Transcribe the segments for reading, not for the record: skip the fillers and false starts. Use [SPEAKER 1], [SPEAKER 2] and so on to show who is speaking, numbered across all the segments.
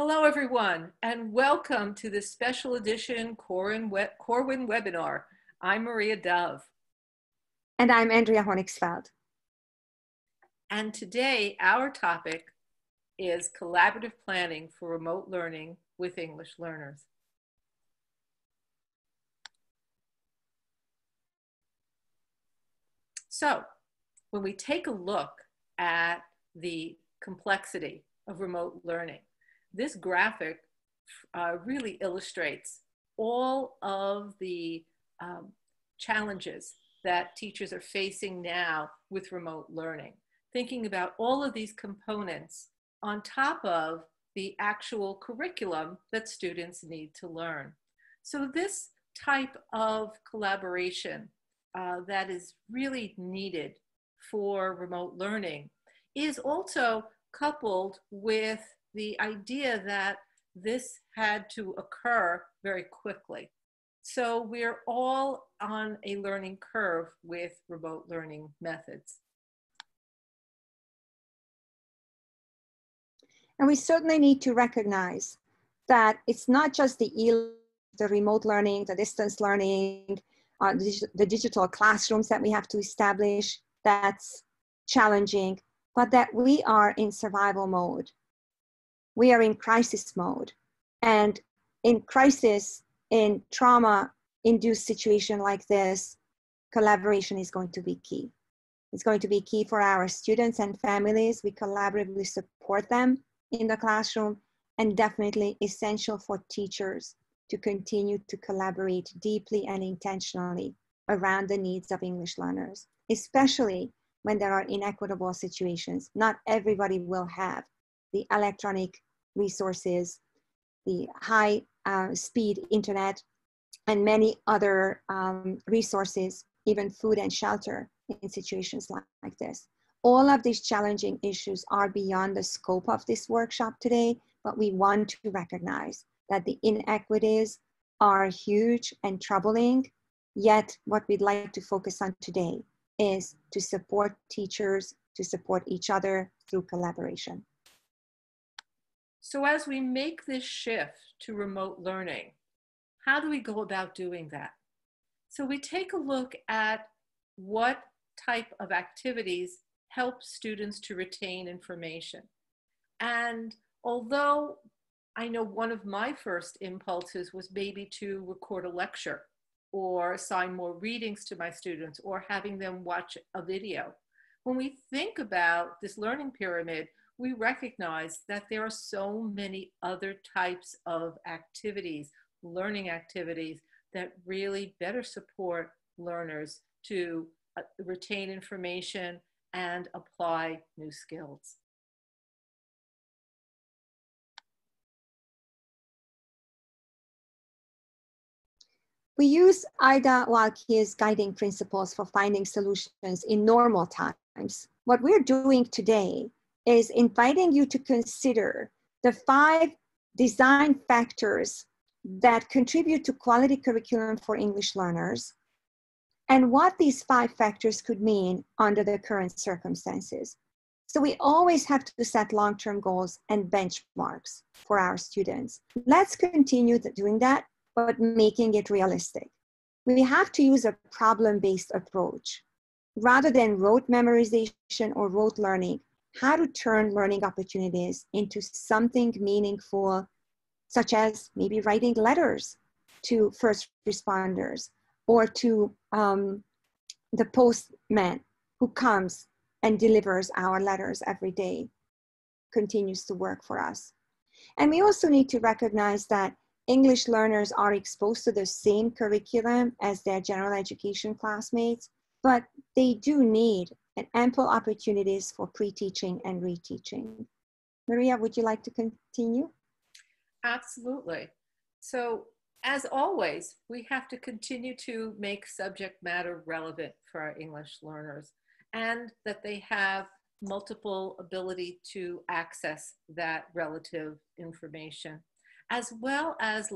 [SPEAKER 1] Hello, everyone, and welcome to this special edition Corwin webinar. I'm Maria Dove.
[SPEAKER 2] And I'm Andrea Honigsfeld.
[SPEAKER 1] And today, our topic is collaborative planning for remote learning with English learners. So, when we take a look at the complexity of remote learning, this graphic really illustrates all of the challenges that teachers are facing now with remote learning. Thinking about all of these components on top of the actual curriculum that students need to learn. So this type of collaboration that is really needed for remote learning is also coupled with the idea that this had to occur very quickly. So we're all on a learning curve with remote learning methods.
[SPEAKER 2] And we certainly need to recognize that it's not just the remote learning, the distance learning, the digital classrooms that we have to establish that's challenging, but that we are in survival mode. We are in crisis mode. And in crisis, in trauma-induced situation like this, collaboration is going to be key. It's going to be key for our students and families. We collaboratively support them in the classroom, and definitely essential for teachers to continue to collaborate deeply and intentionally around the needs of English learners, especially when there are inequitable situations. Not everybody will have the electronic resources, the high speed internet, and many other resources, even food and shelter in situations like this. All of these challenging issues are beyond the scope of this workshop today, but we want to recognize that the inequities are huge and troubling. Yet what we'd like to focus on today is to support teachers, to support each other through collaboration.
[SPEAKER 1] So as we make this shift to remote learning, how do we go about doing that? So we take a look at what type of activities help students to retain information. And although I know one of my first impulses was maybe to record a lecture or assign more readings to my students or having them watch a video, when we think about this learning pyramid, we recognize that there are so many other types of activities, learning activities, that really better support learners to retain information and apply new skills.
[SPEAKER 2] We use Ida Walke's guiding principles for finding solutions in normal times. What we're doing today is inviting you to consider the 5 design factors that contribute to quality curriculum for English learners and what these 5 factors could mean under the current circumstances. So we always have to set long-term goals and benchmarks for our students. Let's continue doing that, but making it realistic. We have to use a problem-based approach. Rather than rote memorization or rote learning, how to turn learning opportunities into something meaningful, such as maybe writing letters to first responders or to the postman who comes and delivers our letters every day, continues to work for us. And we also need to recognize that English learners are exposed to the same curriculum as their general education classmates, but they do need an ample opportunities for pre-teaching and reteaching. Maria, would you like to continue?
[SPEAKER 1] Absolutely. So as always, we have to continue to make subject matter relevant for our English learners and that they have multiple ability to access that relative information, as well as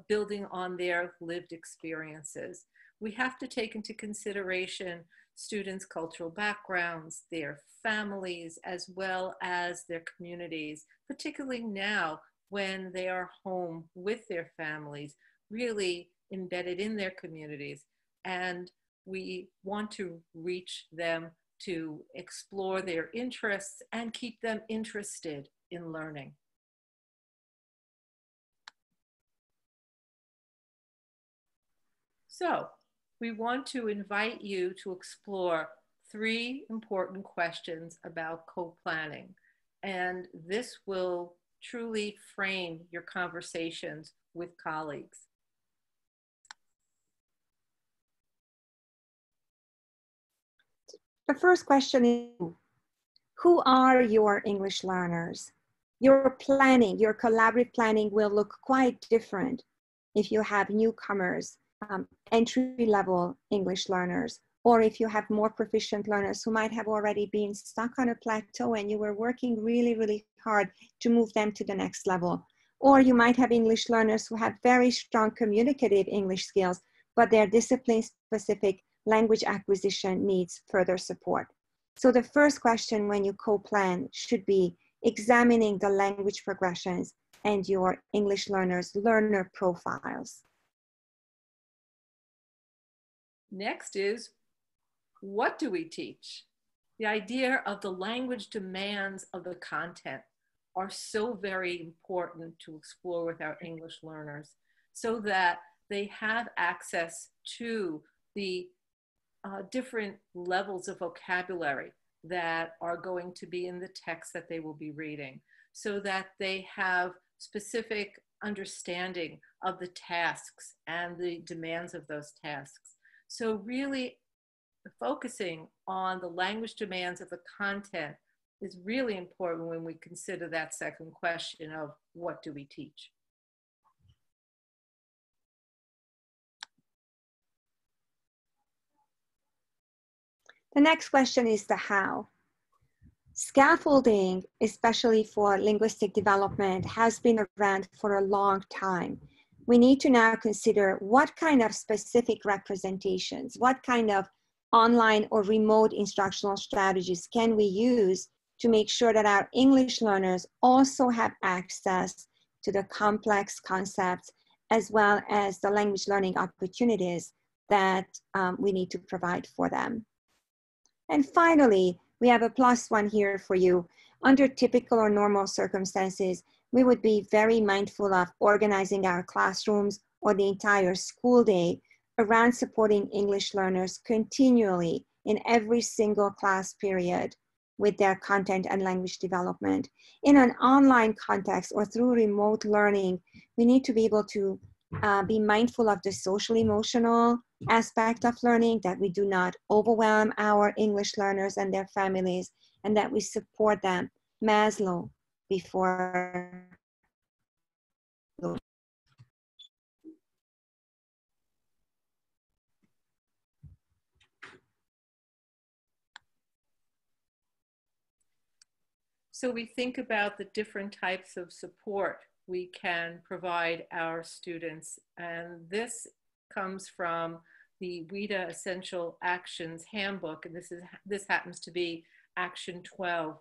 [SPEAKER 1] building on their lived experiences. We have to take into consideration students' cultural backgrounds, their families, as well as their communities, particularly now when they are home with their families, really embedded in their communities. And we want to reach them to explore their interests and keep them interested in learning. So we want to invite you to explore 3 important questions about co-planning. And this will truly frame your conversations with colleagues.
[SPEAKER 2] The first question is, who are your English learners? Your planning, your collaborative planning will look quite different if you have newcomers, entry-level English learners, or if you have more proficient learners who might have already been stuck on a plateau and you were working really, really hard to move them to the next level. Or you might have English learners who have very strong communicative English skills, but their discipline-specific language acquisition needs further support. So the first question when you co-plan should be examining the language progressions and your English learners' learner profiles.
[SPEAKER 1] Next is, what do we teach? The idea of the language demands of the content are so very important to explore with our English learners so that they have access to the different levels of vocabulary that are going to be in the text that they will be reading, so that they have specific understanding of the tasks and the demands of those tasks. So really focusing on the language demands of the content is really important when we consider that second question of what do we teach?
[SPEAKER 2] The next question is the how. Scaffolding, especially for linguistic development, has been around for a long time. We need to now consider what kind of specific representations, what kind of online or remote instructional strategies can we use to make sure that our English learners also have access to the complex concepts as well as the language learning opportunities that we need to provide for them. And finally, we have a +1 here for you. Under typical or normal circumstances, we would be very mindful of organizing our classrooms or the entire school day around supporting English learners continually in every single class period with their content and language development. In an online context or through remote learning, we need to be able to be mindful of the social emotional aspect of learning, that we do not overwhelm our English learners and their families, and that we support them. Maslow before.
[SPEAKER 1] So we think about the different types of support we can provide our students. And this comes from the WIDA Essential Actions Handbook. And this happens to be Action 12,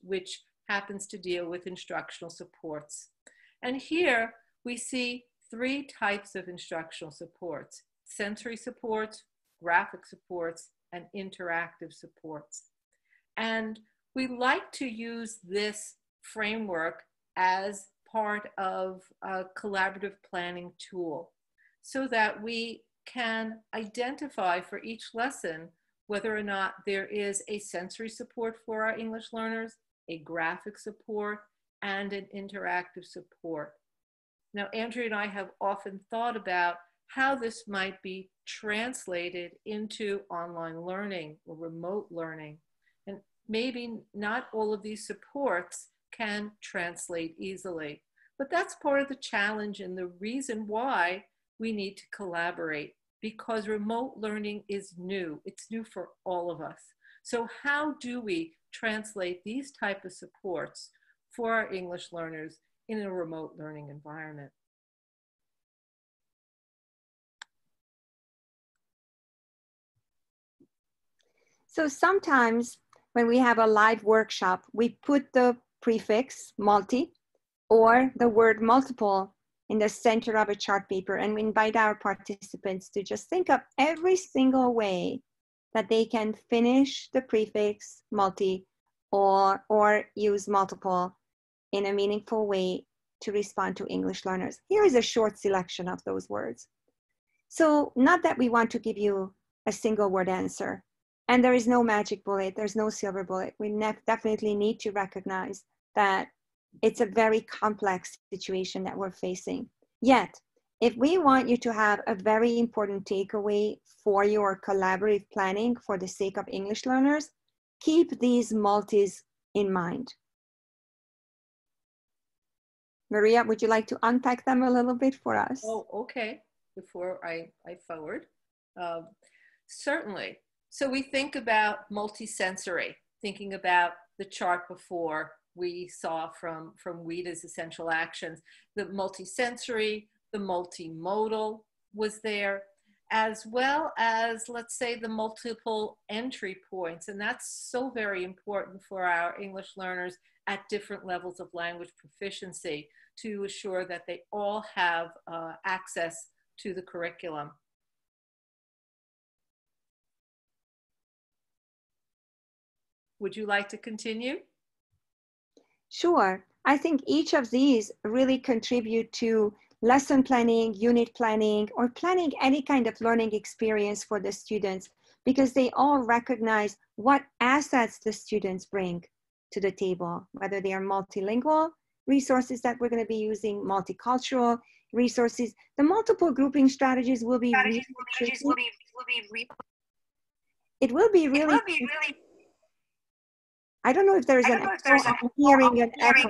[SPEAKER 1] which happens to deal with instructional supports. And here we see 3 types of instructional supports: sensory supports, graphic supports, and interactive supports. And we like to use this framework as part of a collaborative planning tool so that we can identify for each lesson whether or not there is a sensory support for our English learners, a graphic support, and an interactive support. Now, Andrea and I have often thought about how this might be translated into online learning or remote learning. And maybe not all of these supports can translate easily, but that's part of the challenge and the reason why we need to collaborate, because remote learning is new. It's new for all of us. So how do we translate these type of supports for our English learners in a remote learning environment?
[SPEAKER 2] So sometimes when we have a live workshop, we put the prefix multi or the word multiple in the center of a chart paper. And we invite our participants to just think of every single way that they can finish the prefix multi or use multiple in a meaningful way to respond to English learners. Here is a short selection of those words. So not that we want to give you a single word answer, and there is no magic bullet, there's no silver bullet. We definitely need to recognize that it's a very complex situation that we're facing. Yet, if we want you to have a very important takeaway for your collaborative planning for the sake of English learners, keep these multis in mind. Maria, would you like to unpack them a little bit for us?
[SPEAKER 1] Oh, okay. Before I forward. Certainly. So we think about multisensory, thinking about the chart before we saw from WIDA's essential actions. The multisensory, the multimodal was there, as well as, let's say, the multiple entry points. And that's so very important for our English learners at different levels of language proficiency to assure that they all have access to the curriculum. Would you like to continue?
[SPEAKER 2] Sure. I think each of these really contribute to lesson planning, unit planning, or planning any kind of learning experience for the students, because they all recognize what assets the students bring to the table, whether they are multilingual resources that we're going to be using, multicultural resources. The multiple grouping strategies will be really tricky. It will be really I don't know if there's an echo. I'm hearing an echo.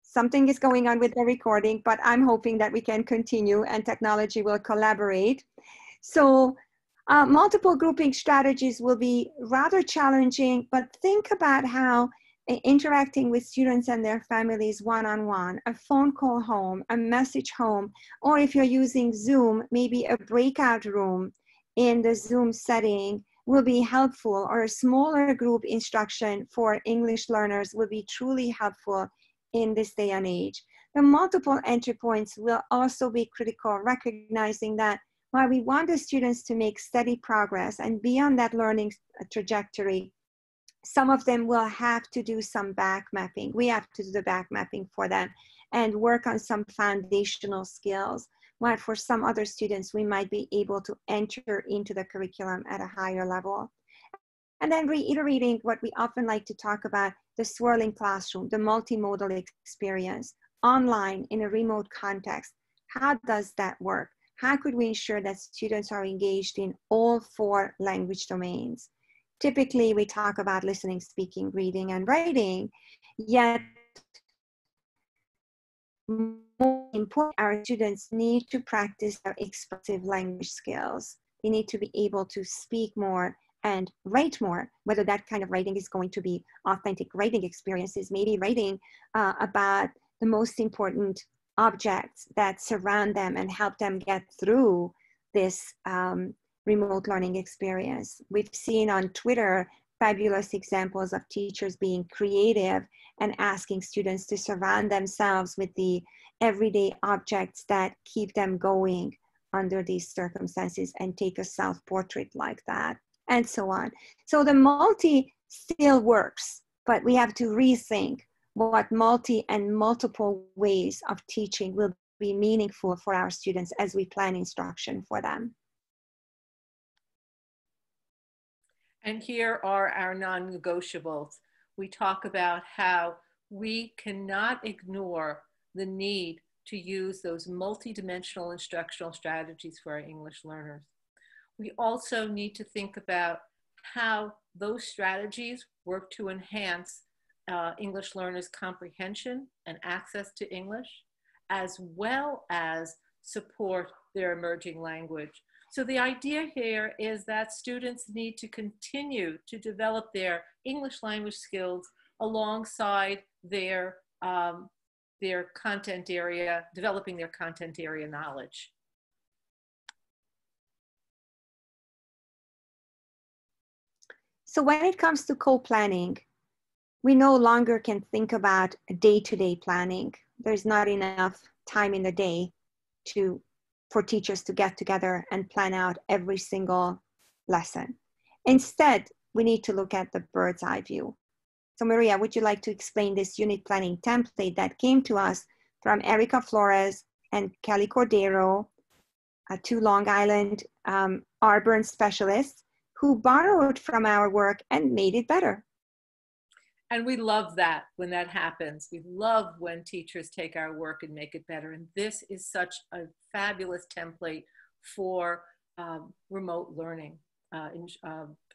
[SPEAKER 2] Something is going on with the recording, but I'm hoping that we can continue and technology will collaborate. So multiple grouping strategies will be rather challenging, but think about how interacting with students and their families one-on-one, a phone call home, a message home, or if you're using Zoom, maybe a breakout room in the Zoom setting will be helpful, or a smaller group instruction for English learners will be truly helpful in this day and age. The multiple entry points will also be critical, recognizing that while we want the students to make steady progress and be on that learning trajectory, some of them will have to do some back mapping. We have to do the back mapping for them and work on some foundational skills. While for some other students, we might be able to enter into the curriculum at a higher level. And then reiterating what we often like to talk about, the swirling classroom, the multimodal experience, online in a remote context. How does that work? How could we ensure that students are engaged in all 4 language domains? Typically, we talk about listening, speaking, reading, and writing, yet more important, our students need to practice their expressive language skills. They need to be able to speak more and write more, whether that kind of writing is going to be authentic writing experiences, maybe writing about the most important objects that surround them and help them get through this remote learning experience. We've seen on Twitter fabulous examples of teachers being creative and asking students to surround themselves with the everyday objects that keep them going under these circumstances, and take a self-portrait like that, and so on. So the multi still works, but we have to rethink what multi and multiple ways of teaching will be meaningful for our students as we plan instruction for them.
[SPEAKER 1] And here are our non-negotiables. We talk about how we cannot ignore the need to use those multidimensional instructional strategies for our English learners. We also need to think about how those strategies work to enhance English learners' comprehension and access to English, as well as support their emerging language. So the idea here is that students need to continue to develop their English language skills alongside their content area, developing their content area knowledge.
[SPEAKER 2] So when it comes to co-planning, we no longer can think about day-to-day planning. There's not enough time in the day for teachers to get together and plan out every single lesson. Instead, we need to look at the bird's eye view. So Maria, would you like to explain this unit planning template that came to us from Erica Flores and Kelly Cordero, two Long Island Auburn specialists who borrowed from our work and made it better?
[SPEAKER 1] And we love that when that happens. We love when teachers take our work and make it better. And this is such a fabulous template for remote learning,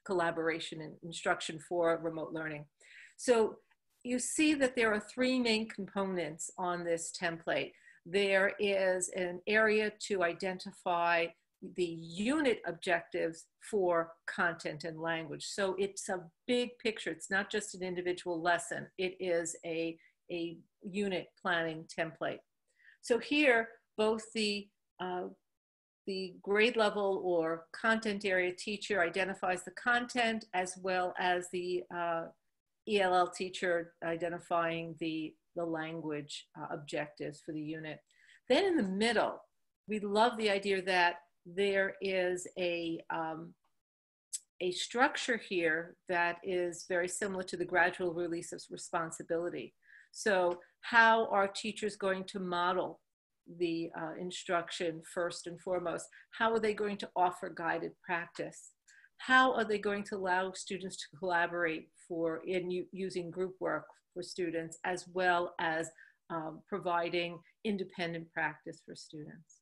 [SPEAKER 1] collaboration and instruction for remote learning. So you see that there are three main components on this template. There is an area to identify the unit objectives for content and language. So it's a big picture. It's not just an individual lesson. It is a unit planning template. So here, both the grade level or content area teacher identifies the content, as well as the ELL teacher identifying the language objectives for the unit. Then in the middle, we love the idea that there is a structure here that is very similar to the gradual release of responsibility. So how are teachers going to model the instruction first and foremost? How are they going to offer guided practice? How are they going to allow students to collaborate using group work for students, as well as providing independent practice for students?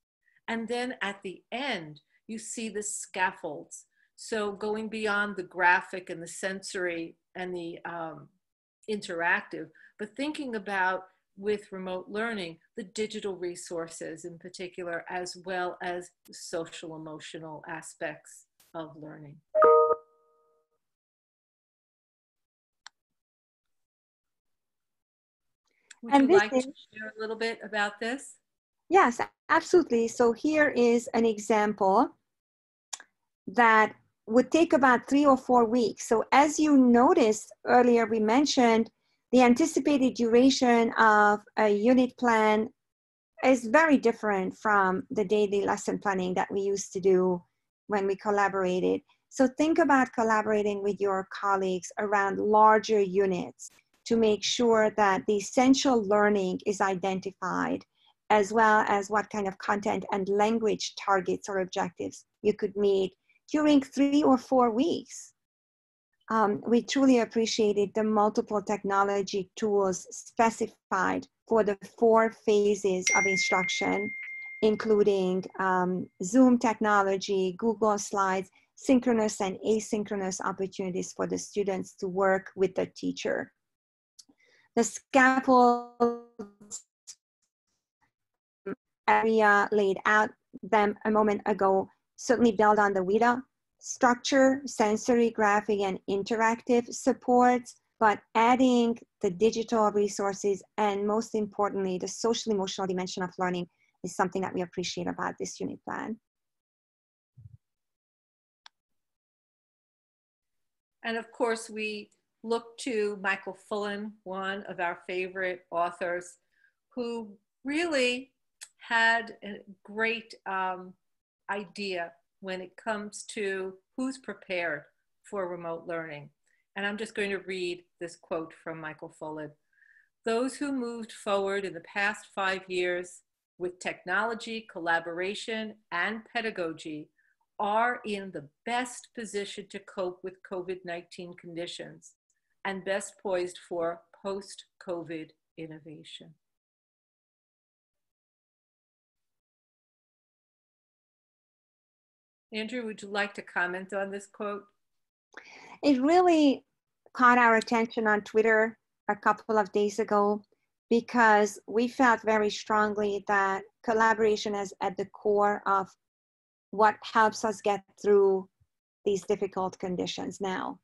[SPEAKER 1] And then at the end, you see the scaffolds. So going beyond the graphic and the sensory and the interactive, but thinking about, with remote learning, the digital resources in particular, as well as the social emotional aspects of learning. Would you like to share a little bit about this?
[SPEAKER 2] Yes, absolutely. So here is an example that would take about 3 or 4 weeks. So as you noticed earlier, we mentioned the anticipated duration of a unit plan is very different from the daily lesson planning that we used to do when we collaborated. So think about collaborating with your colleagues around larger units to make sure that the essential learning is identified, as well as what kind of content and language targets or objectives you could meet during 3 or 4 weeks. We truly appreciated the multiple technology tools specified for the 4 phases of instruction, including Zoom technology, Google Slides, synchronous and asynchronous opportunities for the students to work with the teacher. The scaffolds Andrea laid out them a moment ago certainly build on the WIDA structure, sensory, graphic, and interactive supports, but adding the digital resources and, most importantly, the social emotional dimension of learning is something that we appreciate about this unit plan.
[SPEAKER 1] And of course, we look to Michael Fullan, one of our favorite authors, who really had a great idea when it comes to who's prepared for remote learning. And I'm just going to read this quote from Michael Fullan. "Those who moved forward in the past 5 years with technology, collaboration, and pedagogy are in the best position to cope with COVID-19 conditions and best poised for post-COVID innovation." Andrew, would you like to comment on this quote?
[SPEAKER 2] It really caught our attention on Twitter a couple of days ago because we felt very strongly that collaboration is at the core of what helps us get through these difficult conditions now.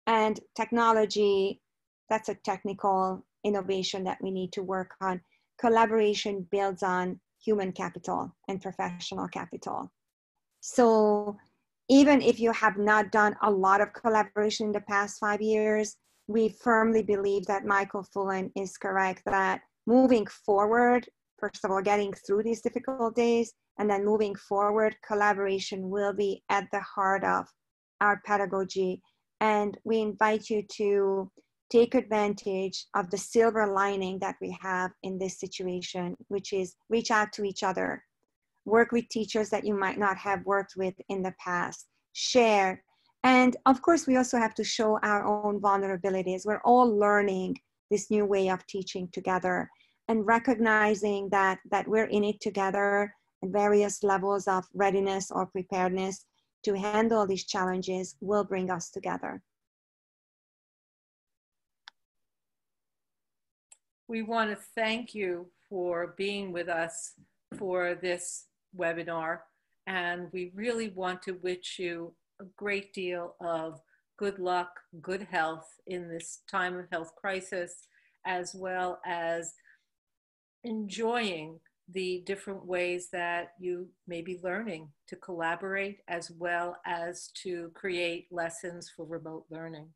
[SPEAKER 2] And technology, that's a technical innovation that we need to work on. Collaboration builds on human capital and professional capital. So even if you have not done a lot of collaboration in the past 5 years, we firmly believe that Michael Fullan is correct, that moving forward, first of all, getting through these difficult days, and then moving forward, collaboration will be at the heart of our pedagogy. And we invite you to take advantage of the silver lining that we have in this situation, which is reach out to each other, work with teachers that you might not have worked with in the past, share. And of course, we also have to show our own vulnerabilities. We're all learning this new way of teaching together, and recognizing that we're in it together at various levels of readiness or preparedness to handle these challenges will bring us together.
[SPEAKER 1] We want to thank you for being with us for this webinar, and we really want to wish you a great deal of good luck, good health in this time of health crisis, as well as enjoying the different ways that you may be learning to collaborate, as well as to create lessons for remote learning.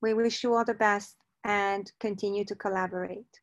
[SPEAKER 2] We wish you all the best and continue to collaborate.